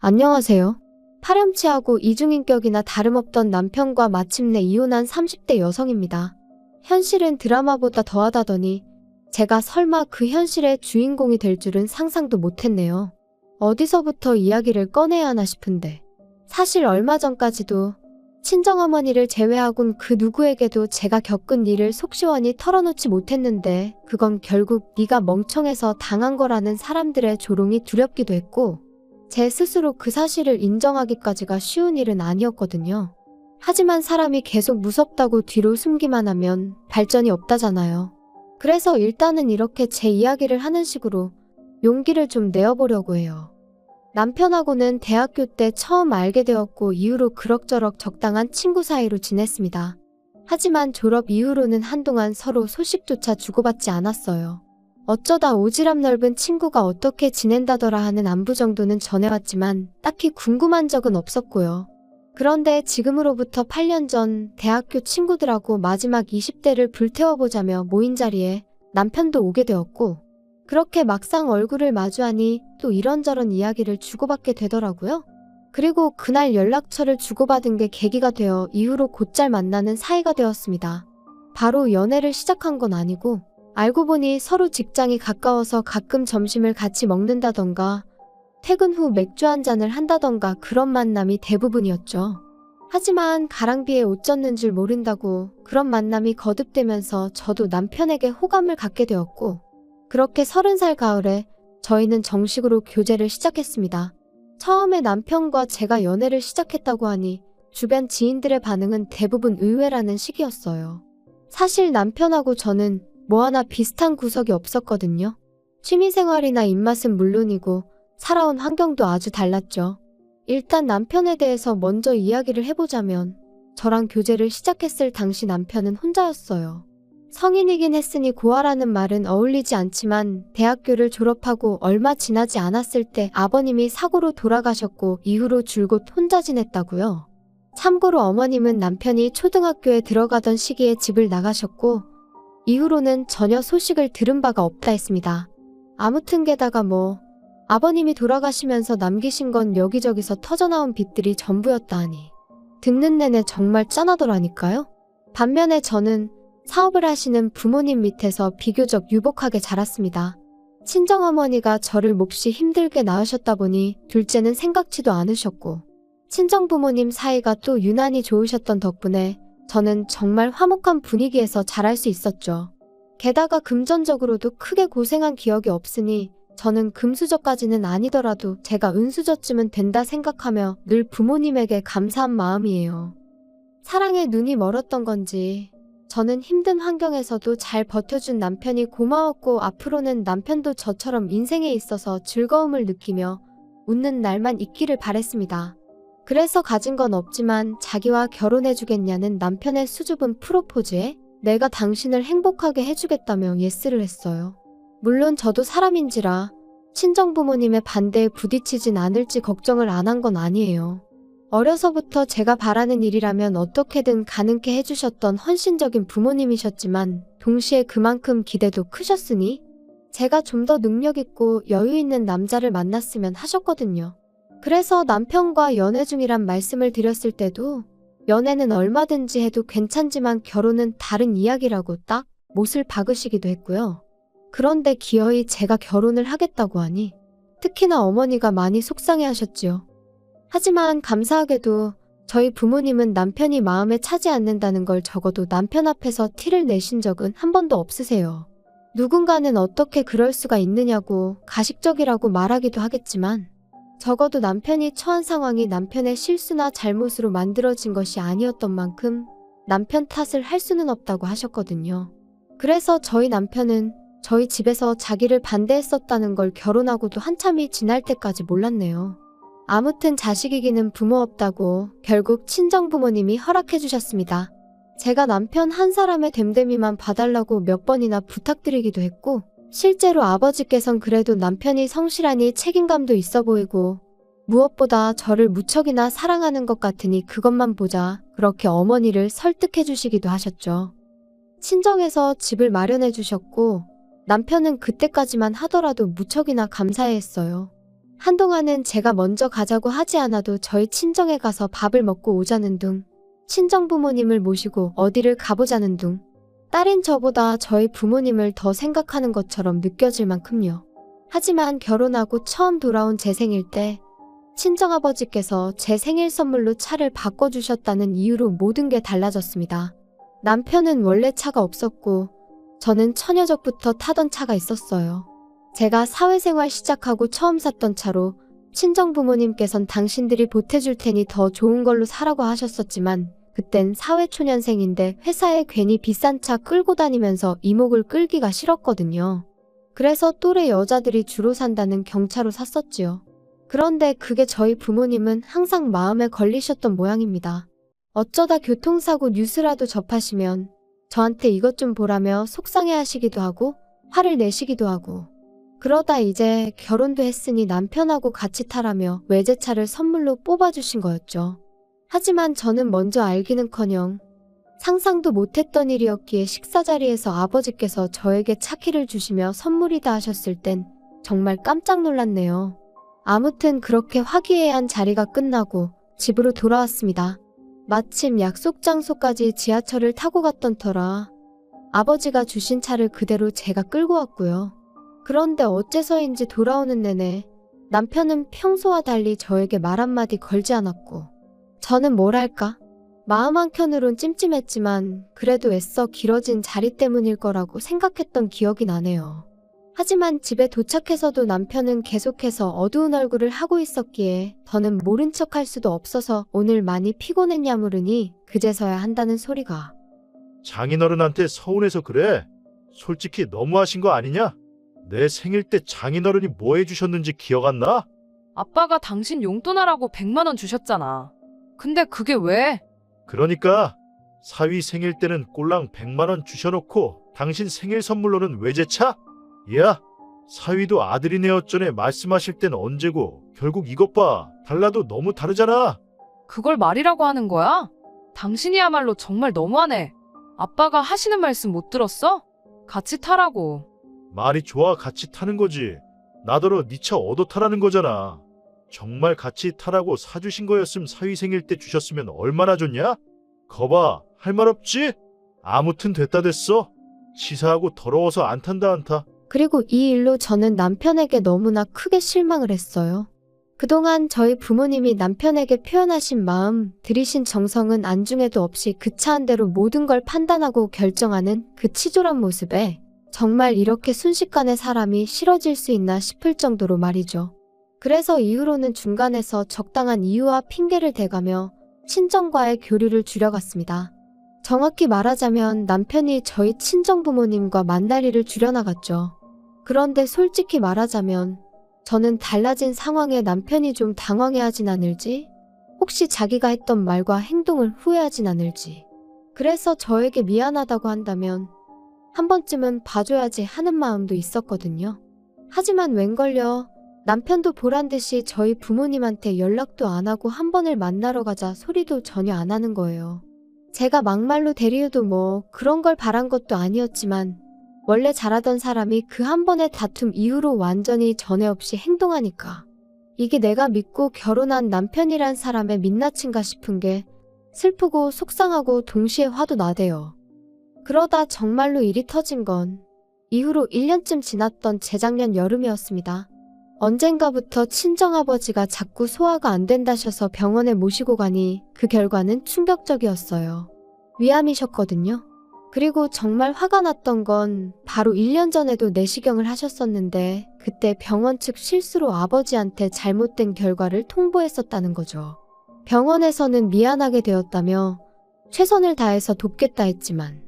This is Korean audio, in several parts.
안녕하세요. 파렴치하고 이중인격이나 다름없던 남편과 마침내 이혼한 30대 여성입니다. 현실은 드라마보다 더하다더니 제가 설마 그 현실의 주인공이 될 줄은 상상도 못했네요. 어디서부터 이야기를 꺼내야 하나 싶은데 사실 얼마 전까지도 친정어머니를 제외하곤 그 누구에게도 제가 겪은 일을 속 시원히 털어놓지 못했는데 그건 결국 네가 멍청해서 당한 거라는 사람들의 조롱이 두렵기도 했고 제 스스로 그 사실을 인정하기까지가 쉬운 일은 아니었거든요. 하지만 사람이 계속 무섭다고 뒤로 숨기만 하면 발전이 없다잖아요. 그래서 일단은 이렇게 제 이야기를 하는 식으로 용기를 좀 내어보려고 해요. 남편하고는 대학교 때 처음 알게 되었고 이후로 그럭저럭 적당한 친구 사이로 지냈습니다. 하지만 졸업 이후로는 한동안 서로 소식조차 주고받지 않았어요. 어쩌다 오지랖 넓은 친구가 어떻게 지낸다더라 하는 안부 정도는 전해왔지만 딱히 궁금한 적은 없었고요. 그런데 지금으로부터 8년 전 대학교 친구들하고 마지막 20대를 불태워보자며 모인 자리에 남편도 오게 되었고 그렇게 막상 얼굴을 마주하니 또 이런저런 이야기를 주고받게 되더라고요. 그리고 그날 연락처를 주고받은 게 계기가 되어 이후로 곧잘 만나는 사이가 되었습니다. 바로 연애를 시작한 건 아니고 알고 보니 서로 직장이 가까워서 가끔 점심을 같이 먹는다던가 퇴근 후 맥주 한 잔을 한다던가 그런 만남이 대부분이었죠. 하지만 가랑비에 옷 젖는 줄 모른다고 그런 만남이 거듭되면서 저도 남편에게 호감을 갖게 되었고 그렇게 30살 가을에 저희는 정식으로 교제를 시작했습니다. 처음에 남편과 제가 연애를 시작했다고 하니 주변 지인들의 반응은 대부분 의외라는 시기였어요. 사실 남편하고 저는 뭐 하나 비슷한 구석이 없었거든요. 취미생활이나 입맛은 물론이고 살아온 환경도 아주 달랐죠. 일단 남편에 대해서 먼저 이야기를 해보자면 저랑 교제를 시작했을 당시 남편은 혼자였어요. 성인이긴 했으니 고아라는 말은 어울리지 않지만 대학교를 졸업하고 얼마 지나지 않았을 때 아버님이 사고로 돌아가셨고 이후로 줄곧 혼자 지냈다고요. 참고로 어머님은 남편이 초등학교에 들어가던 시기에 집을 나가셨고 이후로는 전혀 소식을 들은 바가 없다 했습니다. 아무튼 게다가 아버님이 돌아가시면서 남기신 건 여기저기서 터져나온 빚들이 전부였다 하니 듣는 내내 정말 짠하더라니까요. 반면에 저는 사업을 하시는 부모님 밑에서 비교적 유복하게 자랐습니다. 친정어머니가 저를 몹시 힘들게 낳으셨다 보니 둘째는 생각지도 않으셨고 친정부모님 사이가 또 유난히 좋으셨던 덕분에 저는 정말 화목한 분위기에서 자랄 수 있었죠. 게다가 금전적으로도 크게 고생한 기억이 없으니 저는 금수저까지는 아니더라도 제가 은수저쯤은 된다 생각하며 늘 부모님에게 감사한 마음이에요. 사랑에 눈이 멀었던 건지 저는 힘든 환경에서도 잘 버텨준 남편이 고마웠고 앞으로는 남편도 저처럼 인생에 있어서 즐거움을 느끼며 웃는 날만 있기를 바랬습니다. 그래서 가진 건 없지만 자기와 결혼해주겠냐는 남편의 수줍은 프로포즈에 내가 당신을 행복하게 해주겠다며 예스를 했어요. 물론 저도 사람인지라 친정부모님의 반대에 부딪히진 않을지 걱정을 안 한 건 아니에요. 어려서부터 제가 바라는 일이라면 어떻게든 가능케 해주셨던 헌신적인 부모님이셨지만 동시에 그만큼 기대도 크셨으니 제가 좀 더 능력있고 여유있는 남자를 만났으면 하셨거든요. 그래서 남편과 연애 중이란 말씀을 드렸을 때도 연애는 얼마든지 해도 괜찮지만 결혼은 다른 이야기라고 딱 못을 박으시기도 했고요. 그런데 기어이 제가 결혼을 하겠다고 하니 특히나 어머니가 많이 속상해하셨지요. 하지만 감사하게도 저희 부모님은 남편이 마음에 차지 않는다는 걸 적어도 남편 앞에서 티를 내신 적은 한 번도 없으세요. 누군가는 어떻게 그럴 수가 있느냐고 가식적이라고 말하기도 하겠지만 적어도 남편이 처한 상황이 남편의 실수나 잘못으로 만들어진 것이 아니었던 만큼 남편 탓을 할 수는 없다고 하셨거든요. 그래서 저희 남편은 저희 집에서 자기를 반대했었다는 걸 결혼하고도 한참이 지날 때까지 몰랐네요. 아무튼 자식이기는 부모 없다고 결국 친정부모님이 허락해 주셨습니다. 제가 남편 한 사람의 됨됨이만 봐달라고 몇 번이나 부탁드리기도 했고 실제로 아버지께선 그래도 남편이 성실하니 책임감도 있어 보이고 무엇보다 저를 무척이나 사랑하는 것 같으니 그것만 보자 그렇게 어머니를 설득해 주시기도 하셨죠. 친정에서 집을 마련해 주셨고 남편은 그때까지만 하더라도 무척이나 감사해했어요. 한동안은 제가 먼저 가자고 하지 않아도 저희 친정에 가서 밥을 먹고 오자는 둥, 친정 부모님을 모시고 어디를 가보자는 둥, 딸인 저보다 저희 부모님을 더 생각하는 것처럼 느껴질 만큼요. 하지만 결혼하고 처음 돌아온 제 생일 때 친정아버지께서 제 생일 선물로 차를 바꿔주셨다는 이유로 모든 게 달라졌습니다. 남편은 원래 차가 없었고 저는 처녀적부터 타던 차가 있었어요. 제가 사회생활 시작하고 처음 샀던 차로 친정 부모님께선 당신들이 보태줄 테니 더 좋은 걸로 사라고 하셨었지만 그땐 사회초년생인데 회사에 괜히 비싼 차 끌고 다니면서 이목을 끌기가 싫었거든요. 그래서 또래 여자들이 주로 산다는 경차로 샀었지요. 그런데 그게 저희 부모님은 항상 마음에 걸리셨던 모양입니다. 어쩌다 교통사고 뉴스라도 접하시면 저한테 이것 좀 보라며 속상해하시기도 하고 화를 내시기도 하고 그러다 이제 결혼도 했으니 남편하고 같이 타라며 외제차를 선물로 뽑아주신 거였죠. 하지만 저는 먼저 알기는커녕 상상도 못했던 일이었기에 식사 자리에서 아버지께서 저에게 차키를 주시며 선물이다 하셨을 땐 정말 깜짝 놀랐네요. 아무튼 그렇게 화기애애한 자리가 끝나고 집으로 돌아왔습니다. 마침 약속 장소까지 지하철을 타고 갔던 터라 아버지가 주신 차를 그대로 제가 끌고 왔고요. 그런데 어째서인지 돌아오는 내내 남편은 평소와 달리 저에게 말 한마디 걸지 않았고 저는 뭐랄까 마음 한켠으론 찜찜했지만 그래도 애써 길어진 자리 때문일 거라고 생각했던 기억이 나네요. 하지만 집에 도착해서도 남편은 계속해서 어두운 얼굴을 하고 있었기에 더는 모른 척할 수도 없어서 오늘 많이 피곤했냐 물으니 그제서야 한다는 소리가 장인어른한테 서운해서 그래? 솔직히 너무하신 거 아니냐? 내 생일 때 장인어른이 뭐 해주셨는지 기억 안 나? 아빠가 당신 용돈 하라고 100만 원 주셨잖아. 근데 그게 왜? 그러니까 사위 생일 때는 꼴랑 100만 원 주셔놓고 당신 생일 선물로는 외제차? 야, 사위도 아들이네 어쩌네 말씀하실 땐 언제고 결국 이것 봐. 달라도 너무 다르잖아. 그걸 말이라고 하는 거야? 당신이야말로 정말 너무하네. 아빠가 하시는 말씀 못 들었어? 같이 타라고. 말이 좋아 같이 타는 거지. 나더러 네 차 얻어 타라는 거잖아. 정말 같이 타라고 사주신 거였음 사위 생일 때 주셨으면 얼마나 좋냐? 거봐 할 말 없지? 아무튼 됐다 됐어. 치사하고 더러워서 안 탄다 안 타. 그리고 이 일로 저는 남편에게 너무나 크게 실망을 했어요. 그동안 저희 부모님이 남편에게 표현하신 마음, 들이신 정성은 안중에도 없이 그 차 한 대로 모든 걸 판단하고 결정하는 그 치졸한 모습에 정말 이렇게 순식간에 사람이 싫어질 수 있나 싶을 정도로 말이죠. 그래서 이후로는 중간에서 적당한 이유와 핑계를 대가며 친정과의 교류를 줄여갔습니다. 정확히 말하자면 남편이 저희 친정 부모님과 만날 일을 줄여나갔죠. 그런데 솔직히 말하자면 저는 달라진 상황에 남편이 좀 당황해하진 않을지, 혹시 자기가 했던 말과 행동을 후회하진 않을지, 그래서 저에게 미안하다고 한다면 한 번쯤은 봐줘야지 하는 마음도 있었거든요. 하지만 웬걸요. 남편도 보란듯이 저희 부모님한테 연락도 안 하고 한 번을 만나러 가자 소리도 전혀 안 하는 거예요. 제가 막말로 대리해도 뭐 그런 걸 바란 것도 아니었지만 원래 잘하던 사람이 그 한 번의 다툼 이후로 완전히 전에 없이 행동하니까 이게 내가 믿고 결혼한 남편이란 사람의 민낯인가 싶은 게 슬프고 속상하고 동시에 화도 나대요. 그러다 정말로 일이 터진 건 이후로 1년쯤 지났던 재작년 여름이었습니다. 언젠가부터 친정아버지가 자꾸 소화가 안 된다셔서 병원에 모시고 가니 그 결과는 충격적이었어요. 위암이셨거든요. 그리고 정말 화가 났던 건 바로 1년 전에도 내시경을 하셨었는데 그때 병원 측 실수로 아버지한테 잘못된 결과를 통보했었다는 거죠. 병원에서는 미안하게 되었다며 최선을 다해서 돕겠다 했지만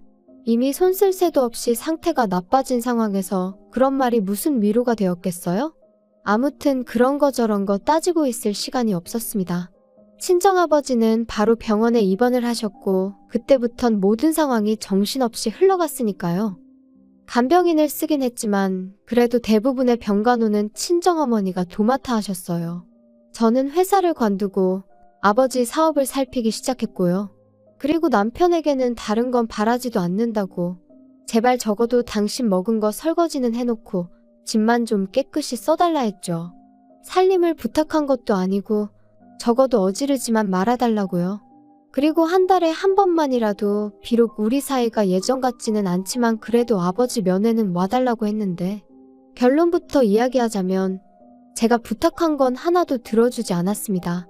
이미 손 쓸 새도 없이 상태가 나빠진 상황에서 그런 말이 무슨 위로가 되었겠어요? 아무튼 그런 거 저런 거 따지고 있을 시간이 없었습니다. 친정아버지는 바로 병원에 입원을 하셨고 그때부턴 모든 상황이 정신없이 흘러갔으니까요. 간병인을 쓰긴 했지만 그래도 대부분의 병간호는 친정어머니가 도맡아 하셨어요. 저는 회사를 관두고 아버지 사업을 살피기 시작했고요. 그리고 남편에게는 다른 건 바라지도 않는다고 제발 적어도 당신 먹은 거 설거지는 해놓고 집만 좀 깨끗이 써달라 했죠. 살림을 부탁한 것도 아니고 적어도 어지르지만 말아달라고요. 그리고 한 달에 한 번만이라도 비록 우리 사이가 예전 같지는 않지만 그래도 아버지 면회는 와달라고 했는데 결론부터 이야기하자면 제가 부탁한 건 하나도 들어주지 않았습니다.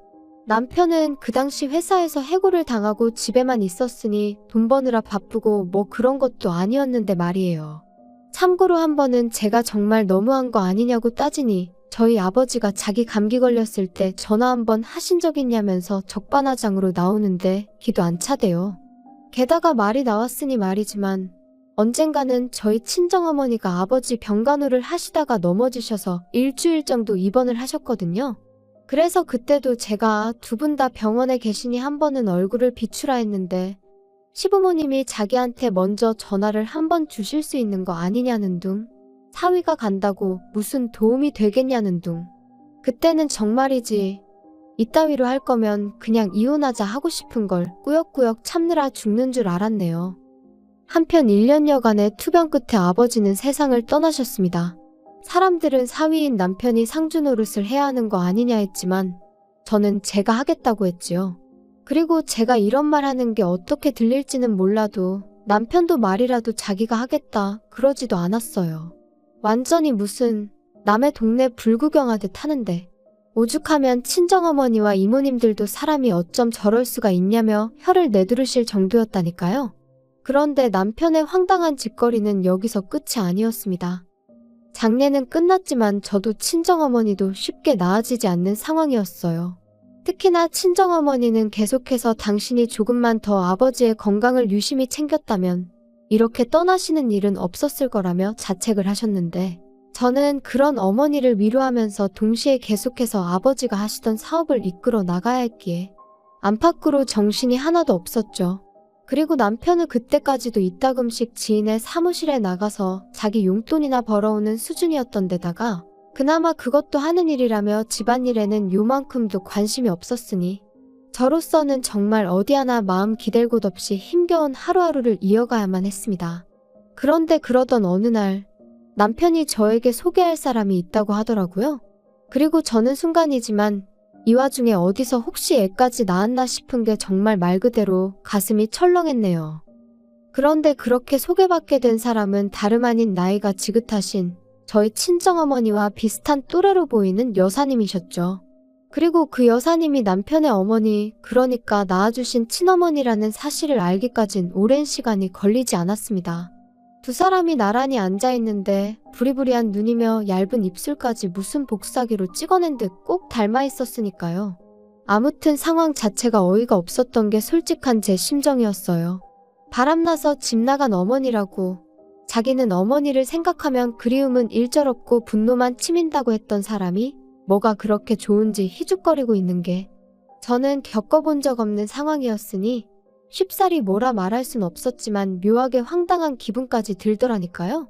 남편은 그 당시 회사에서 해고를 당하고 집에만 있었으니 돈 버느라 바쁘고 뭐 그런 것도 아니었는데 말이에요. 참고로 한 번은 제가 정말 너무한 거 아니냐고 따지니 저희 아버지가 자기 감기 걸렸을 때 전화 한 번 하신 적 있냐면서 적반하장으로 나오는데 기도 안 차대요. 게다가 말이 나왔으니 말이지만 언젠가는 저희 친정어머니가 아버지 병간호를 하시다가 넘어지셔서 일주일 정도 입원을 하셨거든요. 그래서 그때도 제가 두 분 다 병원에 계시니 한 번은 얼굴을 비추라 했는데 시부모님이 자기한테 먼저 전화를 한 번 주실 수 있는 거 아니냐는 둥, 사위가 간다고 무슨 도움이 되겠냐는 둥. 그때는 정말이지 이따위로 할 거면 그냥 이혼하자 하고 싶은 걸 꾸역꾸역 참느라 죽는 줄 알았네요. 한편 1년여간의 투병 끝에 아버지는 세상을 떠나셨습니다. 사람들은 사위인 남편이 상주 노릇을 해야 하는 거 아니냐 했지만 저는 제가 하겠다고 했지요. 그리고 제가 이런 말 하는 게 어떻게 들릴지는 몰라도 남편도 말이라도 자기가 하겠다 그러지도 않았어요. 완전히 무슨 남의 동네 불구경하듯 하는데 오죽하면 친정어머니와 이모님들도 사람이 어쩜 저럴 수가 있냐며 혀를 내두르실 정도였다니까요. 그런데 남편의 황당한 짓거리는 여기서 끝이 아니었습니다. 장례는 끝났지만 저도 친정어머니도 쉽게 나아지지 않는 상황이었어요. 특히나 친정어머니는 계속해서 당신이 조금만 더 아버지의 건강을 유심히 챙겼다면 이렇게 떠나시는 일은 없었을 거라며 자책을 하셨는데 저는 그런 어머니를 위로하면서 동시에 계속해서 아버지가 하시던 사업을 이끌어 나가야 했기에 안팎으로 정신이 하나도 없었죠. 그리고 남편은 그때까지도 이따금씩 지인의 사무실에 나가서 자기 용돈이나 벌어오는 수준이었던 데다가 그나마 그것도 하는 일이라며 집안일에는 요만큼도 관심이 없었으니 저로서는 정말 어디 하나 마음 기댈 곳 없이 힘겨운 하루하루를 이어가야만 했습니다. 그런데 그러던 어느 날 남편이 저에게 소개할 사람이 있다고 하더라고요. 그리고 저는 순간이지만 이 와중에 어디서 혹시 애까지 낳았나 싶은 게 정말 말 그대로 가슴이 철렁했네요. 그런데 그렇게 소개받게 된 사람은 다름 아닌 나이가 지긋하신 저희 친정어머니와 비슷한 또래로 보이는 여사님이셨죠. 그리고 그 여사님이 남편의 어머니, 그러니까 낳아주신 친어머니라는 사실을 알기까진 오랜 시간이 걸리지 않았습니다. 두 사람이 나란히 앉아있는데 부리부리한 눈이며 얇은 입술까지 무슨 복사기로 찍어낸 듯 꼭 닮아 있었으니까요. 아무튼 상황 자체가 어이가 없었던 게 솔직한 제 심정이었어요. 바람나서 집 나간 어머니라고 자기는 어머니를 생각하면 그리움은 일절없고 분노만 치민다고 했던 사람이 뭐가 그렇게 좋은지 희죽거리고 있는 게 저는 겪어본 적 없는 상황이었으니 쉽사리 뭐라 말할 순 없었지만 묘하게 황당한 기분까지 들더라니까요.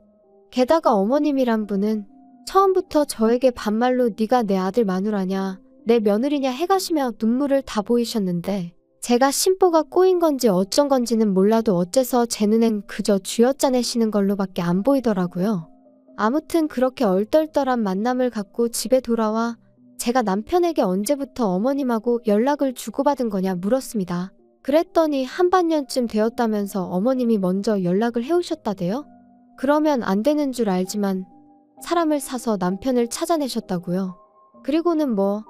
게다가 어머님이란 분은 처음부터 저에게 반말로 네가 내 아들 마누라냐, 내 며느리냐 해가시며 눈물을 다 보이셨는데 제가 심보가 꼬인 건지 어쩐 건지는 몰라도 어째서 제 눈엔 그저 쥐어짜내시는 걸로밖에 안 보이더라고요. 아무튼 그렇게 얼떨떨한 만남을 갖고 집에 돌아와 제가 남편에게 언제부터 어머님하고 연락을 주고받은 거냐 물었습니다. 그랬더니 한반년쯤 되었다면서 어머님이 먼저 연락을 해오셨다대요. 그러면 안 되는 줄 알지만 사람을 사서 남편을 찾아내셨다고요. 그리고는 뭐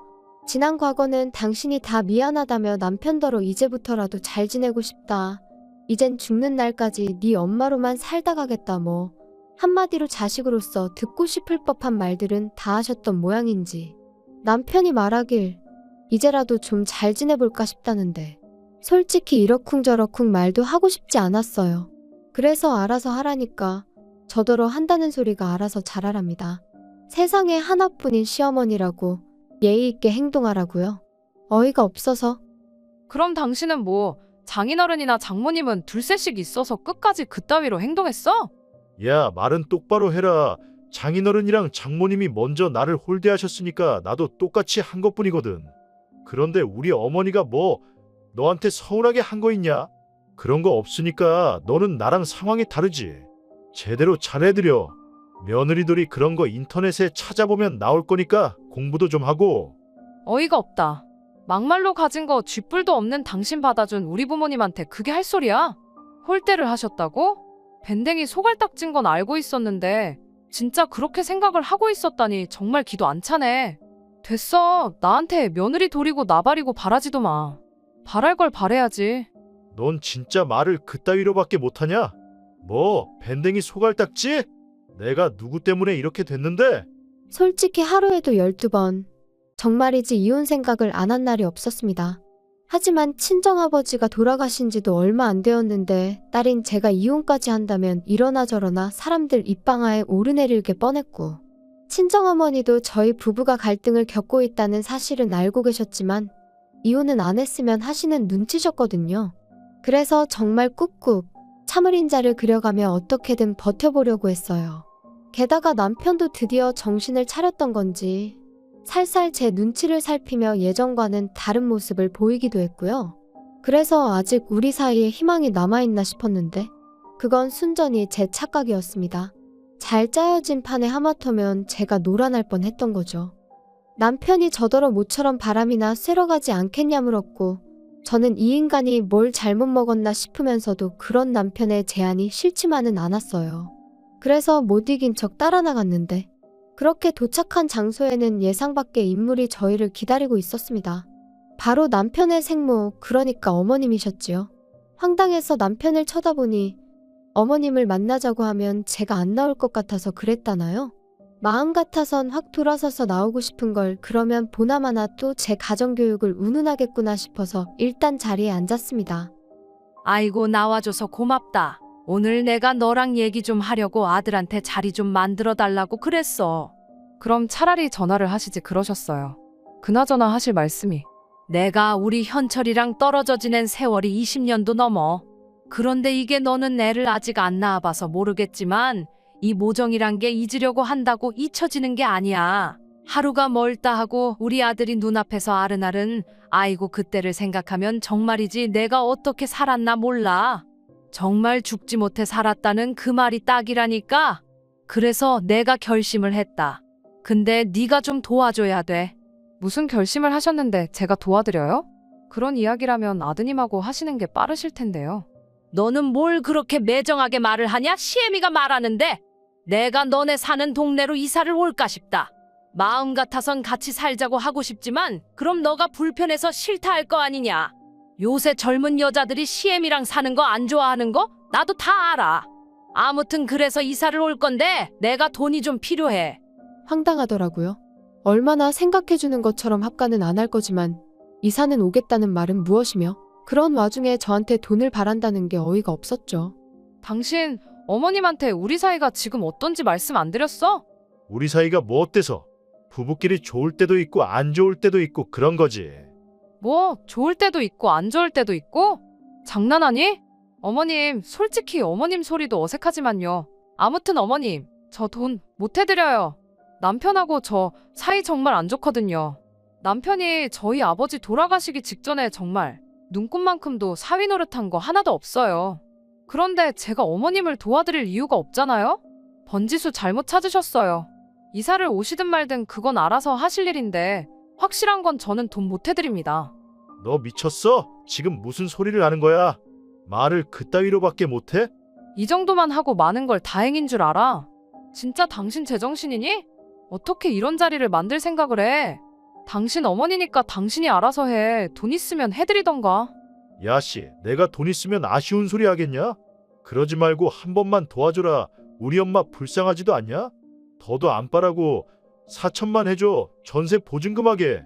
지난 과거는 당신이 다 미안하다며 남편더러 이제부터라도 잘 지내고 싶다. 이젠 죽는 날까지 네 엄마로만 살다 가겠다 뭐 한마디로 자식으로서 듣고 싶을 법한 말들은 다 하셨던 모양인지 남편이 말하길 이제라도 좀 잘 지내볼까 싶다는데 솔직히 이러쿵저러쿵 말도 하고 싶지 않았어요. 그래서 알아서 하라니까 저더러 한다는 소리가 알아서 잘하랍니다. 세상에 하나뿐인 시어머니라고 예의 있게 행동하라고요. 어이가 없어서. 그럼 당신은 뭐 장인어른이나 장모님은 둘셋씩 있어서 끝까지 그따위로 행동했어? 야, 말은 똑바로 해라. 장인어른이랑 장모님이 먼저 나를 홀대하셨으니까 나도 똑같이 한 것뿐이거든. 그런데 우리 어머니가 뭐 너한테 서운하게 한 거 있냐? 그런 거 없으니까 너는 나랑 상황이 다르지. 제대로 잘해드려. 며느리들이 그런 거 인터넷에 찾아보면 나올 거니까 공부도 좀 하고. 어이가 없다. 막말로 가진 거 쥐뿔도 없는 당신 받아준 우리 부모님한테 그게 할 소리야? 홀대를 하셨다고? 밴댕이 소갈딱진 건 알고 있었는데 진짜 그렇게 생각을 하고 있었다니 정말 기도 안 차네. 됐어. 나한테 며느리 도리고 나발이고 바라지도 마. 바랄 걸 바래야지. 넌 진짜 말을 그따위로밖에 못하냐? 뭐 밴댕이 소갈딱지? 내가 누구 때문에 이렇게 됐는데? 솔직히 하루에도 12번. 정말이지 이혼 생각을 안 한 날이 없었습니다. 하지만 친정아버지가 돌아가신 지도 얼마 안 되었는데 딸인 제가 이혼까지 한다면 이러나 저러나 사람들 입방아에 오르내릴 게 뻔했고, 친정어머니도 저희 부부가 갈등을 겪고 있다는 사실은 알고 계셨지만 이혼은 안 했으면 하시는 눈치셨거든요. 그래서 정말 꾹꾹 참을 인자를 그려가며 어떻게든 버텨보려고 했어요. 게다가 남편도 드디어 정신을 차렸던 건지 살살 제 눈치를 살피며 예전과는 다른 모습을 보이기도 했고요. 그래서 아직 우리 사이에 희망이 남아있나 싶었는데 그건 순전히 제 착각이었습니다. 잘 짜여진 판에 하마터면 제가 놀아날 뻔했던 거죠. 남편이 저더러 모처럼 바람이나 쐬러 가지 않겠냐 물었고, 저는 이 인간이 뭘 잘못 먹었나 싶으면서도 그런 남편의 제안이 싫지만은 않았어요. 그래서 못 이긴 척 따라 나갔는데, 그렇게 도착한 장소에는 예상 밖의 인물이 저희를 기다리고 있었습니다. 바로 남편의 생모, 그러니까 어머님이셨지요. 황당해서 남편을 쳐다보니 어머님을 만나자고 하면 제가 안 나올 것 같아서 그랬다나요? 마음 같아선 확 돌아서서 나오고 싶은 걸, 그러면 보나마나 또 제 가정교육을 운운하겠구나 싶어서 일단 자리에 앉았습니다. 아이고, 나와줘서 고맙다. 오늘 내가 너랑 얘기 좀 하려고 아들한테 자리 좀 만들어 달라고 그랬어. 그럼 차라리 전화를 하시지 그러셨어요. 그나저나 하실 말씀이. 내가 우리 현철이랑 떨어져 지낸 세월이 20년도 넘어. 그런데 이게 너는 애를 아직 안 낳아봐서 모르겠지만 이 모정이란 게 잊으려고 한다고 잊혀지는 게 아니야. 하루가 멀다 하고 우리 아들이 눈앞에서 아른아른, 아이고 그때를 생각하면 정말이지 내가 어떻게 살았나 몰라. 정말 죽지 못해 살았다는 그 말이 딱이라니까. 그래서 내가 결심을 했다. 근데 네가 좀 도와줘야 돼. 무슨 결심을 하셨는데 제가 도와드려요? 그런 이야기라면 아드님하고 하시는 게 빠르실 텐데요. 너는 뭘 그렇게 매정하게 말을 하냐? 시애미가 말하는데. 내가 너네 사는 동네로 이사를 올까 싶다. 마음 같아선 같이 살자고 하고 싶지만 그럼 너가 불편해서 싫다 할 거 아니냐. 요새 젊은 여자들이 시애미랑 사는 거 안 좋아하는 거 나도 다 알아. 아무튼 그래서 이사를 올 건데 내가 돈이 좀 필요해. 황당하더라고요. 얼마나 생각해주는 것처럼 합가는 안 할 거지만 이사는 오겠다는 말은 무엇이며, 그런 와중에 저한테 돈을 바란다는 게 어이가 없었죠. 당신 어머님한테 우리 사이가 지금 어떤지 말씀 안 드렸어? 우리 사이가 뭐 어때서? 부부끼리 좋을 때도 있고 안 좋을 때도 있고 그런 거지. 뭐 좋을 때도 있고 안 좋을 때도 있고? 장난하니? 어머님, 솔직히 어머님 소리도 어색하지만요. 아무튼 어머님, 저 돈 못 해드려요. 남편하고 저 사이 정말 안 좋거든요. 남편이 저희 아버지 돌아가시기 직전에 정말 눈꽃만큼도 사위 노릇한 거 하나도 없어요. 그런데 제가 어머님을 도와드릴 이유가 없잖아요? 번지수 잘못 찾으셨어요. 이사를 오시든 말든 그건 알아서 하실 일인데 확실한 건 저는 돈 못 해드립니다. 너 미쳤어? 지금 무슨 소리를 하는 거야? 말을 그따위로밖에 못해? 이 정도만 하고 많은 걸 다행인 줄 알아. 진짜 당신 제정신이니? 어떻게 이런 자리를 만들 생각을 해? 당신 어머니니까 당신이 알아서 해. 돈 있으면 해드리던가. 야씨, 내가 돈 있으면 아쉬운 소리 하겠냐? 그러지 말고 한 번만 도와줘라. 우리 엄마 불쌍하지도 않냐? 더도 안 바라고 4천만 해줘. 전세 보증금하게.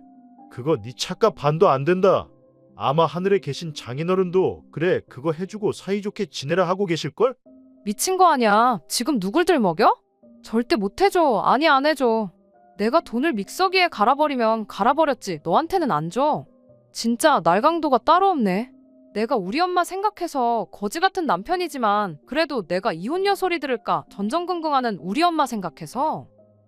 그거 네 차값 반도 안 된다. 아마 하늘에 계신 장인어른도 그래 그거 해주고 사이좋게 지내라 하고 계실걸? 미친 거 아니야. 지금 누굴들 먹여? 절대 못 해줘. 아니 안 해줘. 내가 돈을 믹서기에 갈아버리면 갈아버렸지. 너한테는 안 줘. 진짜 날강도가 따로 없네. 내가 우리 엄마 생각해서 거지 같은 남편이지만 그래도 내가 이혼녀 소리 들을까 전전긍긍하는 우리 엄마 생각해서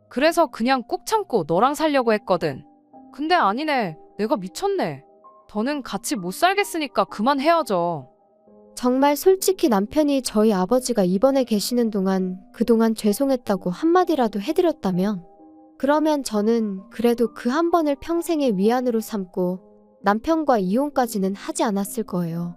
그래서 그냥 꾹 참고 너랑 살려고 했거든. 근데 아니네. 내가 미쳤네. 더는 같이 못 살겠으니까 그만 헤어져. 정말 솔직히 남편이 저희 아버지가 입원해 계시는 동안 그동안 죄송했다고 한마디라도 해드렸다면 그러면 저는 그래도 그 한 번을 평생의 위안으로 삼고 남편과 이혼까지는 하지 않았을 거예요.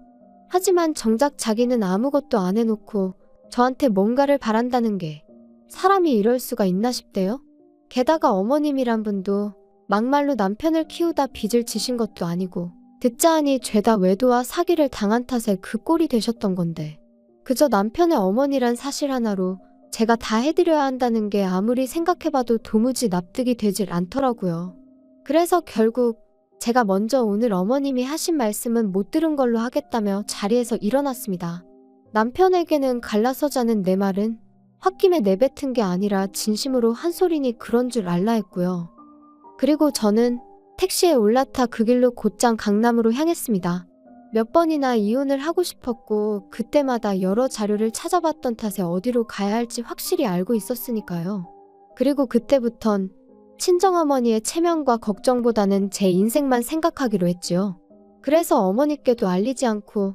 하지만 정작 자기는 아무것도 안 해놓고 저한테 뭔가를 바란다는 게 사람이 이럴 수가 있나 싶대요. 게다가 어머님이란 분도 막말로 남편을 키우다 빚을 지신 것도 아니고 듣자 하니 죄다 외도와 사기를 당한 탓에 그 꼴이 되셨던 건데 그저 남편의 어머니란 사실 하나로 제가 다 해드려야 한다는 게 아무리 생각해봐도 도무지 납득이 되질 않더라고요. 그래서 결국 제가 먼저 오늘 어머님이 하신 말씀은 못 들은 걸로 하겠다며 자리에서 일어났습니다. 남편에게는 갈라서자는 내 말은 홧김에 내뱉은 게 아니라 진심으로 한 소리니 그런 줄 알라 했고요. 그리고 저는 택시에 올라타 그 길로 곧장 강남으로 향했습니다. 몇 번이나 이혼을 하고 싶었고 그때마다 여러 자료를 찾아봤던 탓에 어디로 가야 할지 확실히 알고 있었으니까요. 그리고 그때부턴 친정어머니의 체면과 걱정보다는 제 인생만 생각하기로 했지요. 그래서 어머니께도 알리지 않고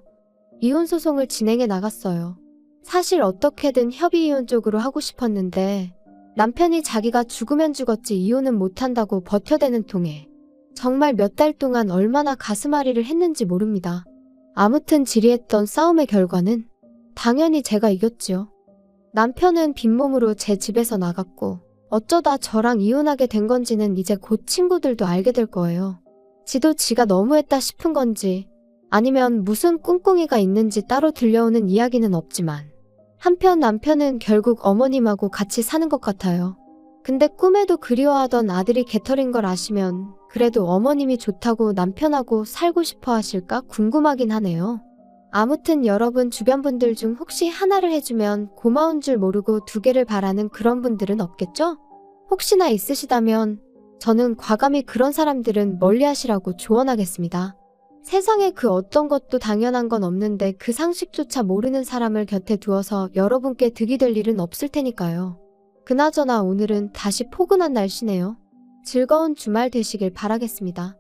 이혼 소송을 진행해 나갔어요. 사실 어떻게든 협의이혼 쪽으로 하고 싶었는데 남편이 자기가 죽으면 죽었지 이혼은 못한다고 버텨대는 통에 정말 몇 달 동안 얼마나 가슴앓이를 했는지 모릅니다. 아무튼 지리했던 싸움의 결과는 당연히 제가 이겼지요. 남편은 빈몸으로 제 집에서 나갔고 어쩌다 저랑 이혼하게 된 건지는 이제 곧 친구들도 알게 될 거예요. 지도 지가 너무했다 싶은 건지 아니면 무슨 꿍꿍이가 있는지 따로 들려오는 이야기는 없지만 한편 남편은 결국 어머님하고 같이 사는 것 같아요. 근데 꿈에도 그리워하던 아들이 개털인 걸 아시면 그래도 어머님이 좋다고 남편하고 살고 싶어 하실까 궁금하긴 하네요. 아무튼 여러분 주변 분들 중 혹시 하나를 해주면 고마운 줄 모르고 두 개를 바라는 그런 분들은 없겠죠? 혹시나 있으시다면 저는 과감히 그런 사람들은 멀리 하시라고 조언하겠습니다. 세상에 그 어떤 것도 당연한 건 없는데 그 상식조차 모르는 사람을 곁에 두어서 여러분께 득이 될 일은 없을 테니까요. 그나저나 오늘은 다시 포근한 날씨네요. 즐거운 주말 되시길 바라겠습니다.